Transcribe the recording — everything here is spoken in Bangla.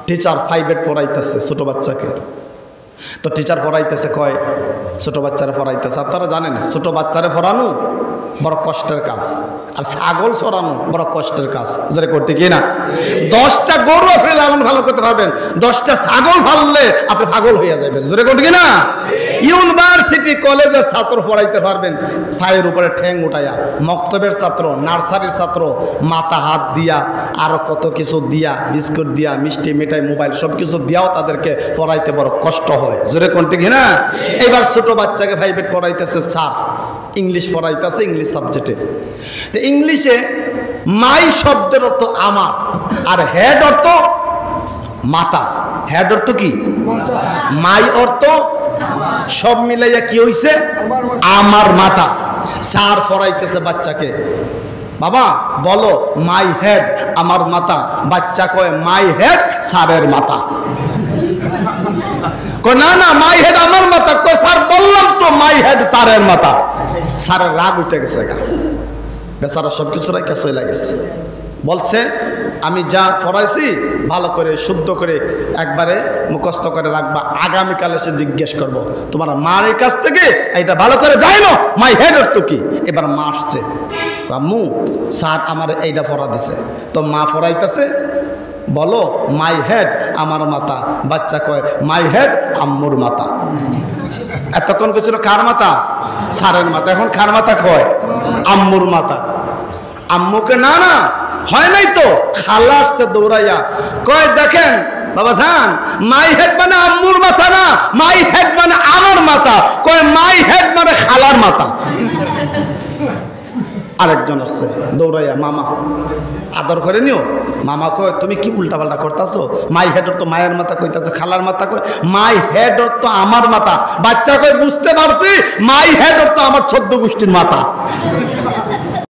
টিচার 5 পড়াইতেছে ছোট বাচ্চাকে। তো টিচার পড়াইতেছে, কয় ছোট বাচ্চারা পড়াইতেছে। আপনারা জানেন ছোট বাচ্চারা পড়ানো বড় কষ্টের কাজ, আর ছাগল চড়ানো বড় কষ্টের কাজ, যেটা করতে কি না। 10টা গরু আপনি লালন পালন করতে পারবেন, 10টা ছাগল পাললে আপনি পাগল হয়ে যাবেন, যেটা করতে কি না। ইউনিভার্সিটি কলেজের ছাত্র পড়াইতে পারবেন পায়ের উপরে ঠ্যাং উঠাইয়া, মক্তবের ছাত্র, নার্সারির ছাত্র মাথা হাত দিয়া, আরো কত কিছু দিয়া, বিস্কুট দিয়া, মিষ্টি মিঠাই, মোবাইল সব কিছু দিয়াও তাদেরকে পড়াইতে বড় কষ্ট হয়, জোরে কোনটি কিনা। এবার ছোট বাচ্চাকে 5 পড়াইতেছে স্যার, ইংলিশ পড়াইতেছে, ইংলিশ সাবজেক্টে। তো ইংলিশে মাই শব্দের অর্থ আমার, আর হেড অর্থ মাথা। হেড অর্থ কি? মাই অর্থ সব মিলাইয়া কি হইছে? আমার মাথা। স্যার পড়াইতেছে বাচ্চাকে, বাবা বলো মাই হেড, আমার মাথা। বাচ্চা কয় মাই হেড স্যারের মাথা। না না, মাই হেড আমার মাথা। কয় স্যার বললাম তো মাই হেড স্যারের মাথা। স্যারের রাগ উঠে গেছে গা, বেচারা সব কিছু রাখা চলে গেছে। বলছে আমি যা পড়াইছি ভালো করে শুদ্ধ করে একবারে মুখস্থ করে রাখবা, আগামীকাল এসে জিজ্ঞেস করব তোমার মার কাছ থেকে এটা ভালো করে যাই না মাই হেড অর্থ কি। এবার মা আসছে, আম্মু স্যার আমার এইটা পড়া দিছে। তো মা পড়াইতেছে, বলো মাই হেড আমার মাথা। বাচ্চা কয় মাই হেড আম্মুর মাথা। এতক্ষণ কিছু কার মাথা? স্যারের মাথা। এখন কার মাথা কয়? আম্মুর মাথা। আম্মুকে না না হয় নাই তো, খালা আসছে দৌড়াইয়া, কয় দেখেন বাবা যান, মাই হেড মানে আম্মুর মাথা না, মাই হেড মানে আমার মাথা। কয় মাই হেড মানে খালার মাথা। আরেকজন আসছে দৌড়াইয়া, মামা আদর করে নিও। মামা কয় তুমি কি উল্টাপাল্টা করতেছো? মাই হেড তো মায়ের মাথা কইতাছো, খালার মাথা কয় মাই হেড তো আমার মাথা। বাচ্চা কয় বুঝতে পারছি, মাই হেড তো আমার 14 গোষ্ঠীর মাথা।